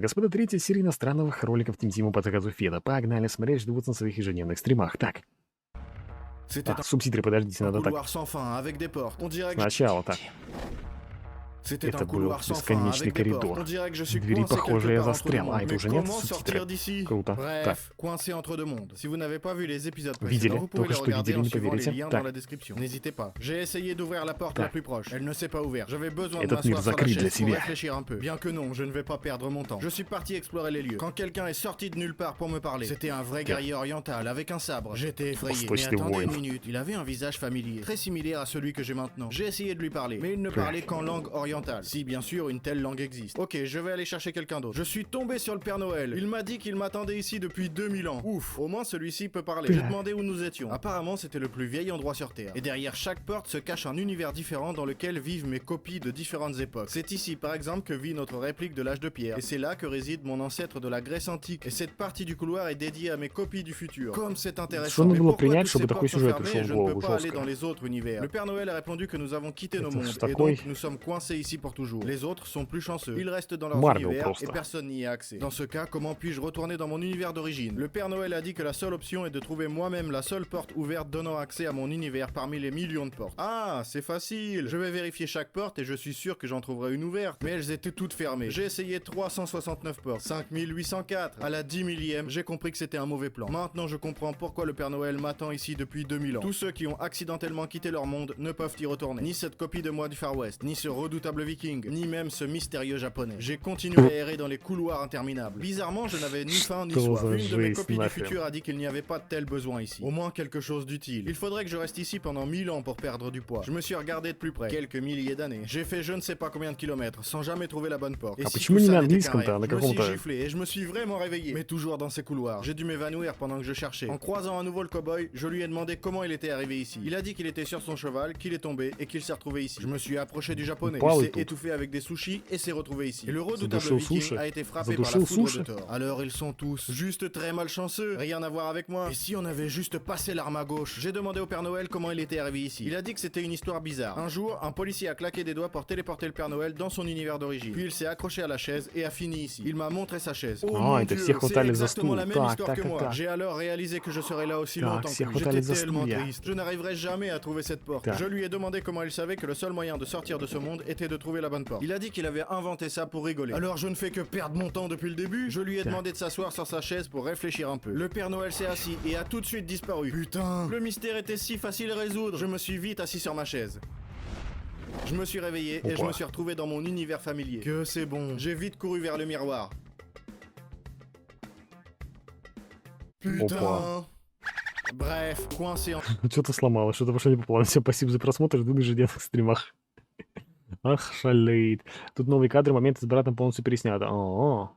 Господа, третья серия иностранных роликов Тим Тима по заказу Феда. Погнали смотреть, ждут на своих ежедневных стримах. Так, C'était субтитры, подождите, un надо так. couloir sans fin avec des portes. On dirait que Сначала так. c'était Это un был couloir sans fin бесконечный avec des portes. коридор. On dirait que je suis Двери, coincé похоже, quelque я part entre deux застрял. А, mondes. это Mais уже нет comment субтитры? sortir d'ici? Круто. Так, Bref, coincé entre deux mondes. Si vous n'avez pas vu les épisodes Видели, précédents, vous pouvez только les что regarder видели, en не suivant les поверите. liens dans Так, la description. N'hésitez pas. J'ai essayé d'ouvrir la porte так. la plus proche. Elle ne s'est pas ouverte. J'avais besoin de Этот мир m'asseoir sur la закрыт для chaise pour тебя. réfléchir un peu. Bien que non, je ne vais pas perdre mon temps. Je suis parti explorer les lieux. Quand quelqu'un est sorti de nulle part pour me parler, c'était un vrai guerrier oriental avec un sabre. J'étais effrayé. Mais Восточный attendez воин. une minute, il avait un visage familier, très similaire à celui que j'ai maintenant. J'ai essayé de lui parler, mais il ne parlait qu'en langue orientale. Si bien sûr une telle langue existe. Ok, je vais aller chercher quelqu'un d'autre. Je suis tombé sur le Père Noël. Il m'a dit qu'il m'attendait ici depuis 2000 ans. Ouf, au moins celui-ci peut parler. J'ai demandé où nous étions. Apparemment c'était le plus vieil endroit sur Terre. Et derrière chaque porte se cache un univers différent dans lequel vivent mes copies de différentes époques. C'est ici par exemple que vit notre réplique de l'âge de pierre. Et c'est là que réside mon ancêtre de la Grèce antique. Et cette partie du couloir est dédiée à mes copies du futur. Comme c'est Что intéressant. нужно Mais было pourquoi принять, toutes чтобы ces такой portes sont сюжет fermées пришел et в je ne peux голову? pas aller Жестко. dans les autres univers? Le Père Noël a répondu que nous avons quitté nos Это ж mondes. Et такой donc nous sommes coincés ici pour toujours. Les autres sont plus chanceux. Ils restent dans leur Марвел univers et просто. personne n'y a accès. Dans ce cas, comment puis-je retourner dans mon univers d'origine? Le Père Noël a dit que la seule option est de trouver moi-même la seule porte ouverte donnant accès à mon univers parmi les millions de portes. Ah, c'est facile. Je vais vérifier chaque porte et je suis sûr que j'en trouverai une ouverte. Mais elles étaient toutes fermées. J'ai essayé 369 portes, 5804. À la 10 millième, j'ai compris que c'était un mauvais plan. Maintenant, je comprends pourquoi le Père Noël m'attend ici depuis 2000 ans. Tous ceux qui ont accidentellement quitté leur monde ne peuvent y retourner. Ni cette copie de moi du Far West, ni ce redoutable viking, ni même ce mystérieux japonais. J'ai continué à errer dans les couloirs interminables. Bizarrement, je n'avais ni faim ni Что soif. за Une de mes жесть copies du нахрен? futur a dit qu'il n'y avait pas de tel besoin ici. Au moins quelque chose d'utile. Il faudrait que je reste ici pendant 1000 ans pour perdre du poids. Je me suis regardé de plus près. Quelques milliers d'années. J'ai fait je ne sais pas combien de kilomètres sans jamais trouver la bonne porte. Et А si почему tout не ça на n'était английском-то, qu'un а на rêve? Je me suis каком-то... giflé et je me suis vraiment réveillé. Mais toujours dans ces couloirs. J'ai dû m'évanouir pendant que je cherchais. En croisant à nouveau le cow-boy, je lui ai demandé comment il était arrivé ici. Il a dit qu'il était sur son cheval, qu'il est tombé et qu'il s'est retrouvé ici. Je me suis approché du japonais. Упал Il и s'est тут. étouffé avec des sushis et s'est retrouvé ici. Et le redoutable Задушил viking суши. a été frappé par la Задушил foudre суши. de Thor. Alors ils sont tous juste très malchanceux. Rien à voir avec moi. Et si on avait juste passé l'arme à gauche? J'ai demandé au Père Noël comment il était arrivé ici. Il a dit que c'était une histoire bizarre. Un jour, un policier a claqué des doigts pour téléporter le Père Noël dans son univers d'origine. Puis il s'est accroché à la chaise et a fini ici. Il m'a montré sa chaise. Oh А, mon это Dieu, все c'est хватали за exactement стул. la même Так, histoire que так, moi. так. J'ai alors réalisé que je serais là aussi Так, longtemps все que lui. хватали J'étais за tellement стулья. triste. Je n'arriverai jamais à trouver cette porte. Так. Je lui ai demandé comment il savait que le seul moyen de sortir de ce monde était de trouver la bonne porte. Il a dit qu'il avait inventé ça pour rigoler. Alors je ne fais que perdre mon temps depuis le début. Je lui ai Так. demandé de s'asseoir sur sa chaise pour réfléchir un peu. Le Père Noël s'est assis et a tout de suite disparu. Putain, le mystère était si facile à résoudre. Je me suis vite assis sur ma chaise. Je me suis réveillé et je Опа. me suis retrouvé dans mon univers familier. Que c'est bon. J'ai vite couru vers le miroir. Putain. Опа. Bref, coincé en... Что-то сломалось, что-то пошло не по плану. Всем спасибо за просмотр, жду на ежедневных стримах. Ах, шалит. Тут новые кадры, моменты с братом полностью переснято. О,